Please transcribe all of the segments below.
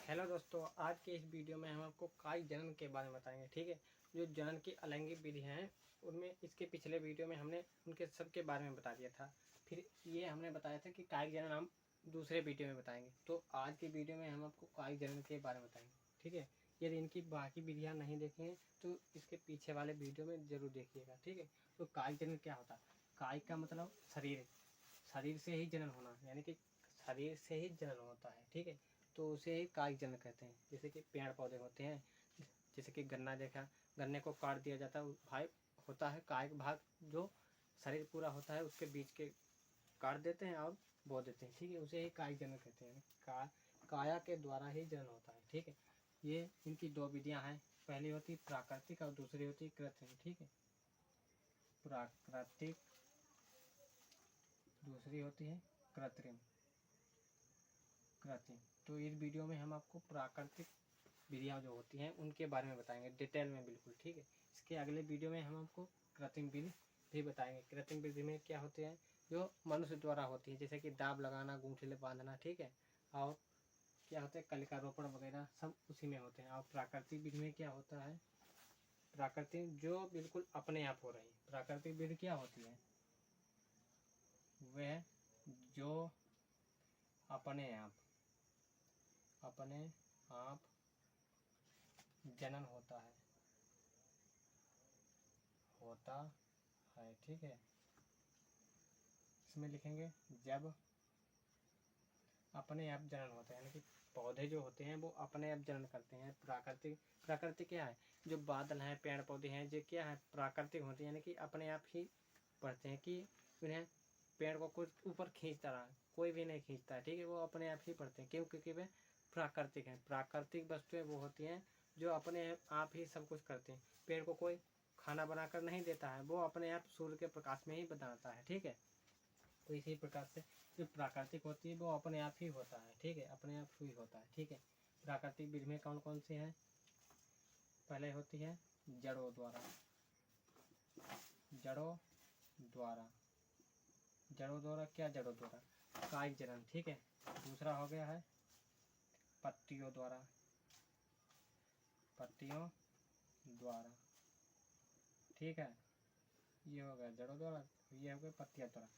Hello दोस्तों, आज के इस वीडियो में हम आपको कायिक जनन के बारे में बताएंगे। ठीक है, जो जनन की अलैंगिक विधियाँ हैं उनमें इसके पिछले वीडियो में हमने उनके सब के बारे में बता दिया था। फिर ये हमने बताया था कि कायिक जनन हम दूसरे वीडियो में बताएंगे। तो आज की वीडियो में हम आपको कायिक जनन के बारे में बताएंगे। ठीक है, यदि इनकी बाकी विधियाँ नहीं देखें तो इसके पीछे वाले वीडियो में ज़रूर देखिएगा। ठीक है, तो कायिक जनन क्या होता है? कायिक का मतलब शरीर से ही जनन होना, यानी कि शरीर से ही जनन होता है। ठीक है, तो उसे ही कायिक जनन कहते हैं। जैसे कि पेड़ पौधे होते हैं, जैसे कि गन्ना देखा, गन्ने को काट दिया जाता है, भाई होता है कायिक भाग, जो शरीर पूरा होता है उसके बीच के काट देते हैं और बो देते हैं। ठीक है, उसे ही कायिक जनन कहते हैं। काया के द्वारा ही जनन होता है। ठीक है, ये इनकी दो विधियां हैं, पहली होती है प्राकृतिक और दूसरी होती है कृत्रिम। ठीक है, प्राकृतिक, दूसरी होती है कृत्रिम। तो इस वीडियो में हम आपको प्राकृतिक विधियाँ जो होती हैं उनके बारे में बताएंगे डिटेल में, बिल्कुल। ठीक है, इसके अगले वीडियो में हम आपको कृत्रिम विधि भी बताएंगे। कृत्रिम विधि में क्या होते हैं, जो मनुष्य द्वारा होती है, जैसे कि दाब लगाना, गूंठे बांधना। ठीक है, और क्या होता है कलिका रोपण वगैरह, सब उसी में होते हैं। और प्राकृतिक विधि में क्या होता है, प्राकृतिक जो बिल्कुल अपने आप हो रही है। प्राकृतिक विधि क्या होती है, वह जो अपने आप जनन होता है। ठीक है, इसमें लिखेंगे जब अपने आप जनन होता है, यानी कि पौधे जो होते हैं वो अपने आप जनन करते हैं। प्राकृतिक क्या है, जो बादल हैं, पेड़ पौधे हैं, जो क्या है प्राकृतिक होते हैं, यानी कि अपने आप ही बढ़ते हैं, कि उन्हें पेड़ को कुछ ऊपर खींचता रहा, कोई भी नहीं खींचता है। ठीक है, वो अपने आप ही बढ़ते हैं। क्यों? क्योंकि वे प्राकृतिक हैं। प्राकृतिक वस्तुएं वो होती हैं जो अपने आप ही सब कुछ करते हैं। पेड़ को कोई खाना बनाकर नहीं देता है, वो अपने आप सूर्य के प्रकाश में ही बनाता है। ठीक है, तो इसी प्रकार से जो प्राकृतिक होती है वो अपने आप ही होता है। ठीक है, अपने आप ही होता है। ठीक है, प्राकृतिक विधि में कौन कौन सी है, पहले होती है जड़ों द्वारा। क्या जड़ों द्वारा? कायिक जनन। ठीक है, दूसरा हो गया है पत्तियों द्वारा। ठीक है, ये हो गया जड़ों द्वारा, ये हो गया पत्तियों द्वारा।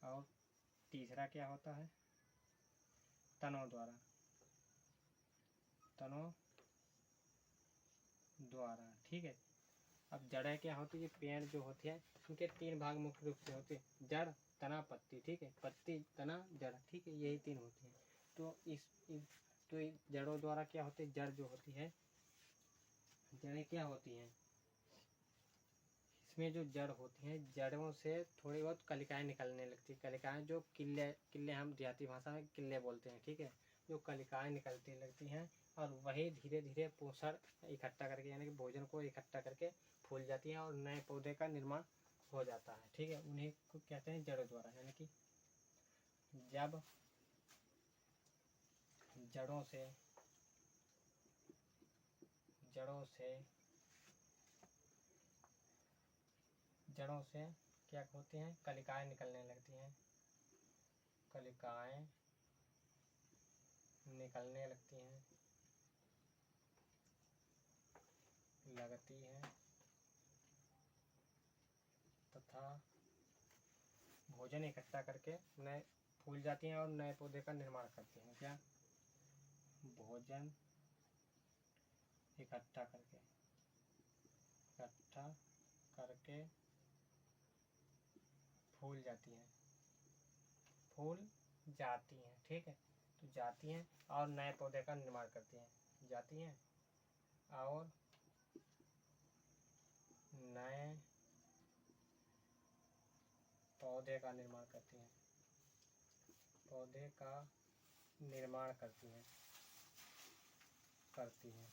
और तीसरा क्या होता है, तनों द्वारा। ठीक है, अब जड़ें क्या होती है, पेड़ जो होती है उनके तीन भाग मुख्य रूप से होते हैं, जड़, तना, पत्ती। ठीक है, पत्ती, तना, जड़। ठीक है, यही तीन होती हैं। तो जड़ों द्वारा क्या होती है, जड़ जो होती है, जड़ें क्या होती हैं, इसमें जो जड़ होती हैं, जड़ों से थोड़ी बहुत कलिकाएं निकलने लगती हैं। कलिकाएं जो किल्ले हम देहाती भाषा में किल्ले बोलते हैं। ठीक है, जो कलिकाएं निकलती लगती हैं और वही धीरे धीरे पोषण इकट्ठा करके, यानी कि भोजन को इकट्ठा करके फूल जाती हैं और नए पौधे का निर्माण हो जाता है। ठीक है, उन्हीं को कहते हैं जड़ों द्वारा। यानी कि जब जड़ों से क्या होती हैं, कलिकाएं निकलने लगती हैं। तथा भोजन इकट्ठा करके नए फूल जाती हैं और नए पौधे का निर्माण करती हैं। क्या? भोजन इकट्ठा करके फूल जाती हैं। ठीक है, तो जाती हैं और नए पौधे का निर्माण करती हैं। जाती हैं और नए पौधे का निर्माण करती हैं।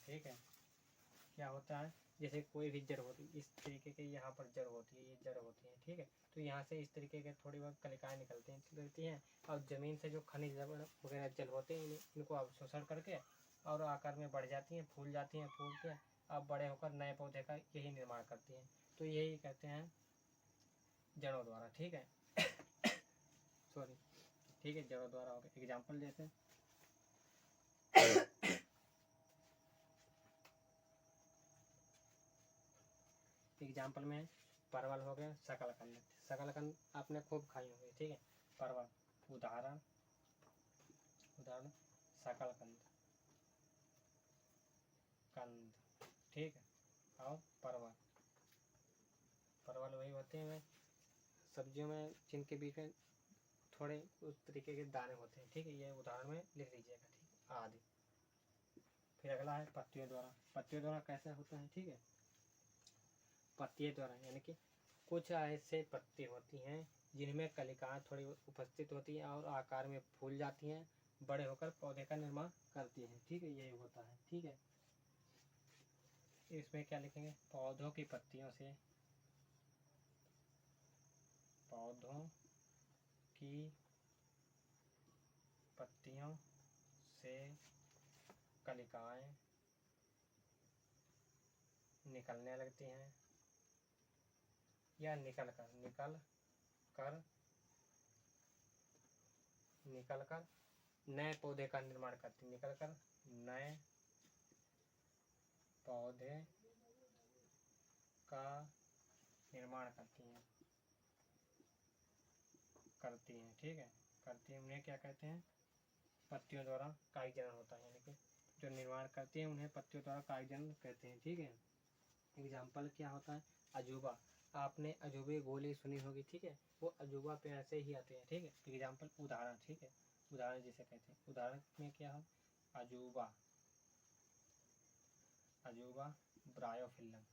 ठीक है, क्या होता है, जैसे कोई भी जड़ होती है, इस तरीके के यहाँ पर जड़ होती है, ये जड़ होती है। ठीक है, तो यहाँ से इस तरीके के थोड़ी बहुत कलिकाएं निकलती हैं और ज़मीन से जो खनिज वगैरह जल होते हैं इनको अवशोषण करके और आकार में बढ़ जाती हैं, फूल जाती हैं, फूल के अब बड़े होकर नए पौधे का यही निर्माण करती हैं। तो यही कहते हैं जड़ों द्वारा। ठीक है ठीक है, जड़ों द्वारा हो गया। एग्जाम्पल जैसे एग्जाम्पल में परवल हो गया, शकलकंद। शकलकंद आपने खूब खाई होंगी, ठीक है। परवल, उदाहरण शकलकंद, कंद, ठीक है। और परवल वही होते हैं सब्जियों में जिनके बीच में थोड़े उस तरीके के दाने होते हैं, ठीक है। ये उदाहरण में लिख लीजिएगा, ठीक है, आदि। फिर अगला है पत्तियों द्वारा। पत्तियों द्वारा कैसे होता है, ठीक है। पत्तियों द्वारा यानी कि कुछ ऐसे पत्ती होती हैं जिनमें कलिकाएं थोड़ी उपस्थित होती हैं और आकार में फूल जाती हैं, बड़े होकर पौधे का निर्माण करती हैं, ठीक है। यही होता है, ठीक है। इसमें क्या लिखेंगे, पौधों की पत्तियों से, पौधों की पत्तियों से कलिकाएं निकलने लगती हैं या निकल कर नए पौधे का निर्माण करती हैं, निकल कर नए पौधे का निर्माण करती हैं, ठीक है। करती हैं, उन्हें क्या कहते हैं, पत्तियों द्वारा कायिक जनन होता है, यानी कि जो निर्माण करती हैं उन्हें पत्तियों द्वारा कायिक जनन कहते हैं, ठीक है। एग्जाम्पल क्या होता है, अजूबा। आपने अजूबे गोली सुनी होगी, ठीक है। वो अजूबा पे ऐसे ही आते हैं, ठीक है। एग्जाम्पल उदाहरण, ठीक है। उदाहरण जिसे कहते हैं, उदाहरण में क्या हो, अजूबा ब्रायोफिल्लम,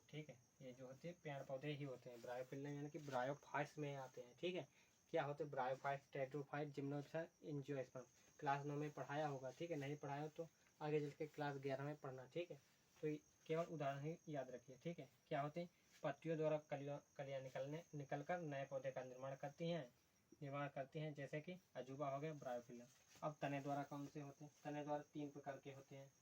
ठीक है। ये जो होते हैं पेड़ पौधे ही होते हैं। ब्रायोफिल्लम यानी कि ब्रायोफाइट्स में आते हैं, ठीक है। क्या होते हैं, ब्रायोफाइट्स, टेट्रोफाइट, जिम्नोस्पर्म, एंजियोस्पर्म। क्लास 9 में पढ़ाया होगा, ठीक है। नहीं पढ़ाया तो आगे चल के क्लास 11 में पढ़ना, ठीक है। तो केवल उदाहरण ही याद रखिए, ठीक है। क्या होते हैं, पत्तियों द्वारा कलियां निकल कर नए पौधे का निर्माण करती हैं, जैसे कि अजूबा हो गया, ब्रायोफिल्लम। अब तने द्वारा कौन से होते हैं, तने द्वारा 3 प्रकार के होते हैं।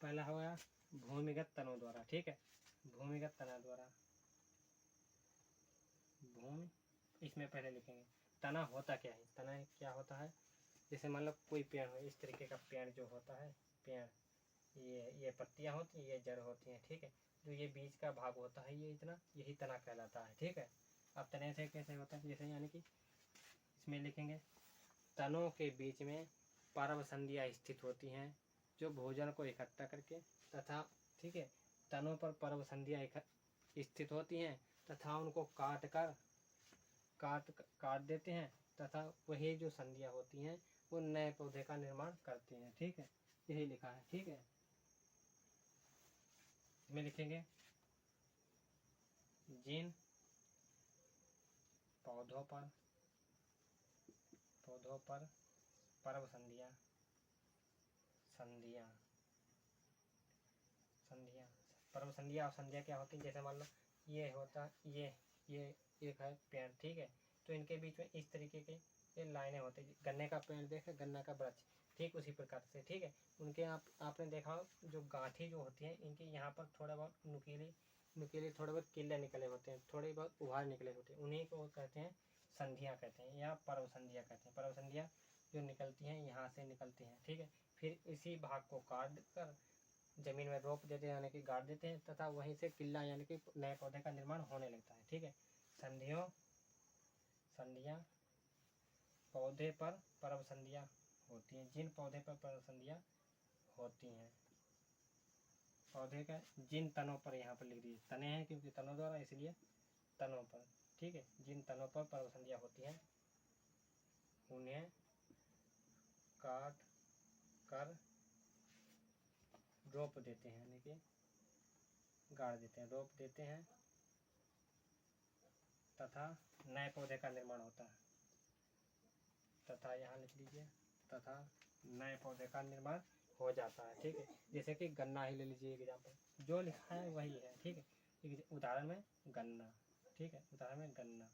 पहला हो गया भूमिगत तनों द्वारा, ठीक है। भूमिगत तना द्वारा, भूमि, इसमें पहले लिखेंगे तना होता क्या है। तना क्या होता है, जैसे मान लो कोई पेड़ हो, इस तरीके का पेड़ जो होता है, पेड़, ये पत्तियां होती हैं, ये जड़ होती हैं, ठीक है। जो ये बीच का भाग होता है, ये इतना, यही तना कहलाता है, ठीक है। अब तने से कैसे होता है, जैसे यानी कि इसमें लिखेंगे तनों के बीच में पर्व संधियां स्थित होती हैं जो भोजन को इकट्ठा करके तथा, ठीक है, तनों पर पर्व संधियां स्थित होती हैं तथा उनको काट देते हैं तथा वही जो संधियां होती हैं वो नए पौधे का निर्माण करते हैं, ठीक है। यही लिखा है, ठीक है। इसमें लिखेंगे जिन पौधों पर पर्व संधियां पर्व संधियां और संधियां क्या होती है, जैसे मान लो ये होता, ये एक है पेड़, ठीक है। तो इनके बीच में इस तरीके के ये लाइनें होती है। गन्ने का पेड़ देखे, गन्ना का वृक्ष, ठीक उसी प्रकार से, ठीक है। उनके आपने देखा जो गांठी जो होती है, इनके यहाँ पर थोड़ा बहुत नुकीली थोड़े बहुत किले निकले होते हैं, थोड़े बहुत उभार निकले होते हैं, उन्हीं को कहते हैं संधियां कहते हैं या पर्व संधियां कहते हैं। पर्व संधियां जो निकलती हैं यहाँ से निकलती हैं, ठीक है। फिर इसी भाग को काट कर जमीन में रोप देते हैं, यानी कि गाड़ देते हैं तथा वहीं से किल्ला यानी कि नए पौधे का निर्माण होने लगता है, ठीक है। संधियां पौधे पर पर्व संधियां होती हैं, जिन पौधे पर पर्व संधियां होती हैं, पौधे का जिन तनों पर, यहाँ पर लिख दीजिए तने हैं क्योंकि तनों द्वारा, इसलिए तनों पर, ठीक है। जिन तनों पर पर्व संधियां होती हैं उन्हें काट कर रोप देते हैं, यानी कि गाड़ देते हैं, रोप देते हैं तथा नए पौधे का निर्माण होता है। तथा यहाँ लिख लीजिए, तथा नए पौधे का निर्माण हो जाता है, ठीक है। जैसे कि गन्ना ही ले लीजिए एग्जाम्पल, जो लिखा है वही है, ठीक है। उदाहरण में गन्ना, ठीक है, उदाहरण में गन्ना,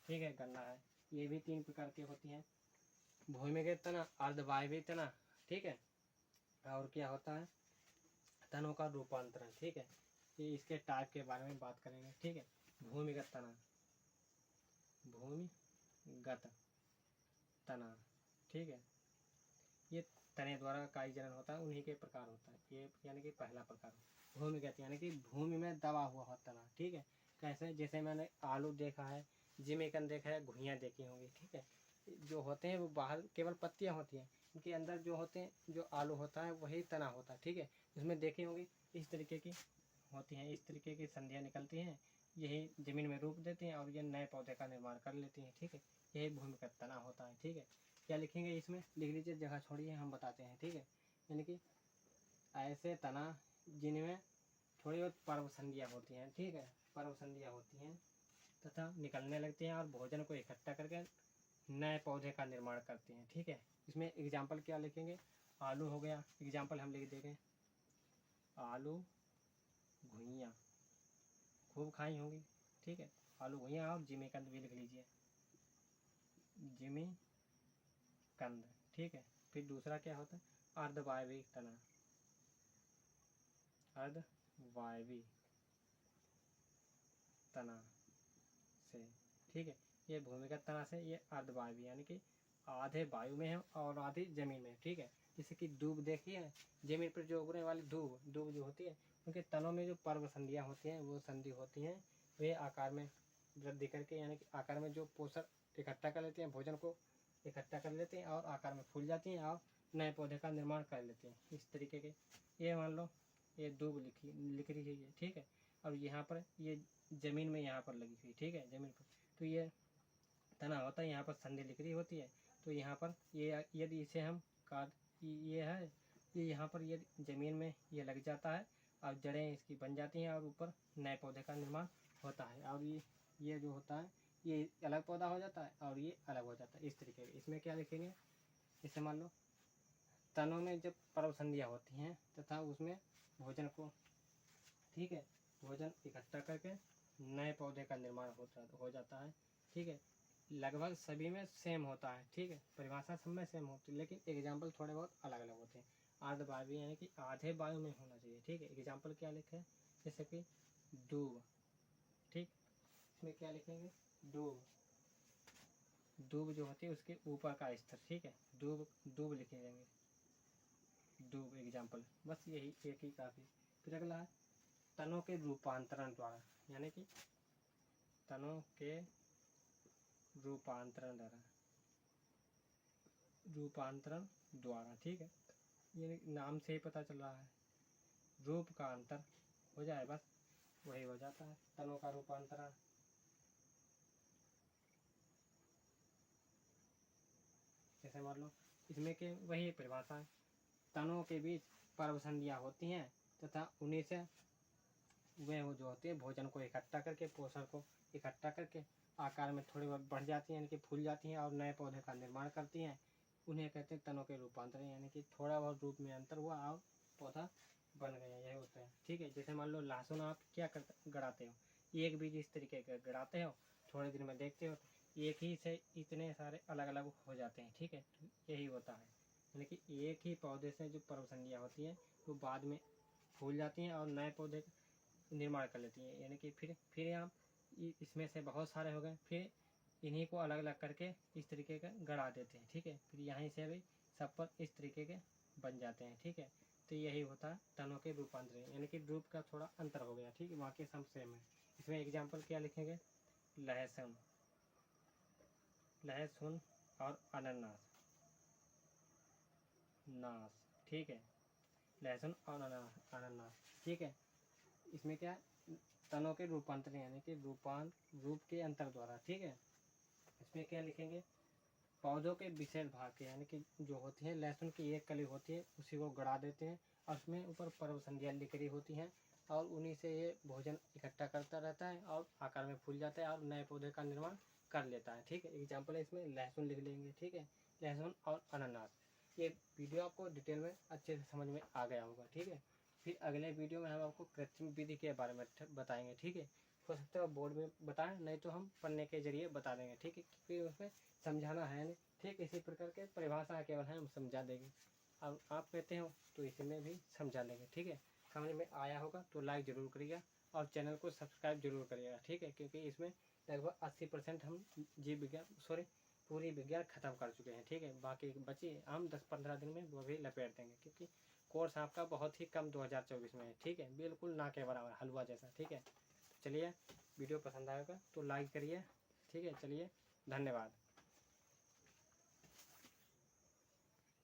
ठीक है, गन्ना है। ये भी 3 प्रकार की होती हैं, भूमिगत तना, अर्धवायवीय तना, ठीक है। और क्या होता है, तनों का रूपांतरण, ठीक है। ये इसके टाइप के बारे में बात करेंगे, ठीक है। भूमिगत तना, ठीक है। ये तने द्वारा काई जनन होता है, उन्हीं के प्रकार होता है ये, यानी कि पहला प्रकार भूमिगत, यानी कि भूमि में दबा हुआ होता तना। ठीक है, कैसे? जैसे मैंने आलू देखा है, जिमीकंद देखा है, घुइयाँ देखी होंगी। ठीक है, जो होते हैं वो बाहर केवल पत्तियाँ होती हैं, उनके अंदर जो होते हैं, जो आलू होता है वही तना होता है। ठीक है, इसमें देखी होंगी इस तरीके की होती हैं, इस तरीके की संधियाँ निकलती हैं, यही ज़मीन में रोप देती हैं और ये नए पौधे का निर्माण कर लेती हैं। ठीक है, यही भूमिगत तना होता है। ठीक है, क्या लिखेंगे इसमें? लिख लीजिए, जगह छोड़िए, हम बताते हैं। ठीक है, यानी कि ऐसे तना जिनमें थोड़ी बहुत पर्व संधियाँ होती हैं। ठीक है, पर्व संधियाँ होती हैं तथा निकलने लगती हैं और भोजन को इकट्ठा करके नए पौधे का निर्माण करती हैं। ठीक है, इसमें एग्जाम्पल क्या लिखेंगे? आलू हो गया, एग्जाम्पल हम लिख देंगे आलू घुइयाँ, खूब खाई होंगी। ठीक है, आलू घुइयाँ, और जिमीकंद भी लिख लीजिए, जिमीकंद। ठीक है, फिर दूसरा क्या होता है? अर्धवायवी तना, अर्धवायवी तना से। ठीक है, ये भूमिगत तना से, ये अर्धवायवी, यानी कि आधे वायु में है और आधे जमीन में। ठीक है, जैसे कि दूब देखिए, जमीन पर जो उगने वाली दूब जो होती है, उनके तनों में जो पर्व संधियाँ होती हैं, वो संधि होती हैं, वे आकार में वृद्धि करके, यानी कि आकार में जो पोषक इकट्ठा कर लेते हैं, भोजन को इकट्ठा कर लेते हैं और आकार में फूल जाती हैं और नए पौधे का निर्माण कर लेते हैं। इस तरीके के, ये मान लो ये दूब लिख रही है। ठीक है, और यहाँ पर ये ज़मीन में यहाँ पर लगी हुई। ठीक है, ज़मीन पर, तो ये तना होता है, यहाँ पर संधि लिख रही होती है। तो यहाँ पर ये, यदि इसे हम काट, ये है, ये यहाँ पर यदि ज़मीन में ये लग जाता है और जड़ें इसकी बन जाती हैं और ऊपर नए पौधे का निर्माण होता है। और ये जो होता है, ये अलग पौधा हो जाता है और ये अलग हो जाता है। इस तरीके के, इसमें क्या लिखेंगे? जैसे मान लो तनों में जब पर्व संधियाँ होती हैं तथा उसमें भोजन को, ठीक है, भोजन इकट्ठा करके नए पौधे का निर्माण हो जाता है। ठीक है, लगभग सभी में सेम होता है। ठीक है, परिभाषा सब में सेम होती है, लेकिन एग्जाम्पल थोड़े बहुत अलग अलग होते हैं। अर्धवायु यानी कि आधे वायु में होना चाहिए। ठीक है, एग्जाम्पल क्या लिखे? जैसे कि दूब। ठीक, इसमें क्या लिखेंगे? दूब, दूब जो होती है उसके ऊपर का स्तर। ठीक है, दूब लिखे जाएंगे, दूब एग्जाम्पल, बस यही एक ही काफ़ी। फिर अगला है तनों के रूपांतरण द्वारा, यानी कि तनों के रूपांतरण द्वारा। ठीक है, ये नाम से ही पता चल रहा है, रूप का अंतर हो जाए बस वही हो जाता है तनों का रूपांतरण। जैसे मान लो इसमें के वही परिभाषा है, तनों के बीच पर्व संधियाँ होती हैं तथा उन्हीं से वे वो जो होती है भोजन को इकट्ठा करके, पोषण को इकट्ठा करके आकार में थोड़ी बहुत बढ़ जाती हैं, यानी कि फूल जाती हैं और नए पौधे का निर्माण करती हैं। उन्हें कहते हैं तनों के रूपांतरण, यानी कि थोड़ा बहुत रूप में अंतर हुआ और पौधा बन गया, यही होता है। ठीक है, जैसे मान लो लहसुन आप क्या करते गड़ाते हो, एक बीज इस तरीके का गड़ाते हो, थोड़े दिन में देखते हो तो एक ही से इतने सारे अलग अलग हो जाते हैं। ठीक है, यही होता है, यानी कि एक ही पौधे से जो पर्व संधियाँ होती हैं वो बाद में फूल जाती हैं और नए पौधे निर्माण कर लेती हैं। यानी कि फिर यहाँ इसमें से बहुत सारे हो गए, फिर इन्हीं को अलग अलग करके इस तरीके का गड़ा देते हैं। ठीक है, फिर यहीं से भी सब पर इस तरीके के बन जाते हैं। ठीक है, तो यही होता है तनों के रूपांतरण, यानी कि रूप का थोड़ा अंतर हो गया। ठीक है, बाकी सब सेम है। इसमें एग्जाम्पल क्या लिखेंगे? लहसुन, लहसुन और अनानास, नास। ठीक है, लहसुन और अनानास। ठीक है, इसमें क्या है? तनों के रूपांतरण, यानी कि रूप के अंतर द्वारा। ठीक है, इसमें क्या लिखेंगे? पौधों के विशेष भाग के, यानी कि जो होती है लहसुन की एक कली होती है उसी को गड़ा देते हैं और उसमें ऊपर पर्व संधियाँ लिख रही होती हैं और उन्हीं से ये भोजन इकट्ठा करता रहता है और आकार में फूल जाता है और नए पौधे का निर्माण कर लेता है। ठीक है, एग्जाम्पल है इसमें लहसुन लिख लेंगे। ठीक है, लहसुन और अनानास। ये वीडियो आपको डिटेल में अच्छे से समझ में आ गया होगा। ठीक है, फिर अगले वीडियो में हम आपको कृत्रिम विधि के बारे में बताएंगे। ठीक है, हो सकता है बोर्ड में बताएं, नहीं तो हम पढ़ने के जरिए बता देंगे। ठीक है, क्योंकि उसमें समझाना है नहीं। ठीक, इसी प्रकार के परिभाषा केवल है, हम समझा देंगे। अब आप कहते हो तो इसमें भी समझा लेंगे। ठीक है, समझ में आया होगा तो लाइक ज़रूर करिएगा और चैनल को सब्सक्राइब जरूर करिएगा। ठीक है, क्योंकि इसमें लगभग 80% हम जीव विज्ञान पूरी विज्ञान ख़त्म कर चुके हैं। ठीक है, बाकी बची हम 10-15 दिन में वो भी लपेट देंगे, क्योंकि कोर्स आपका बहुत ही कम 2024 में है। ठीक है, बिल्कुल ना के बराबर, हलवा जैसा। ठीक है, चलिए वीडियो पसंद आएगा तो लाइक करिए। ठीक है, चलिए धन्यवाद।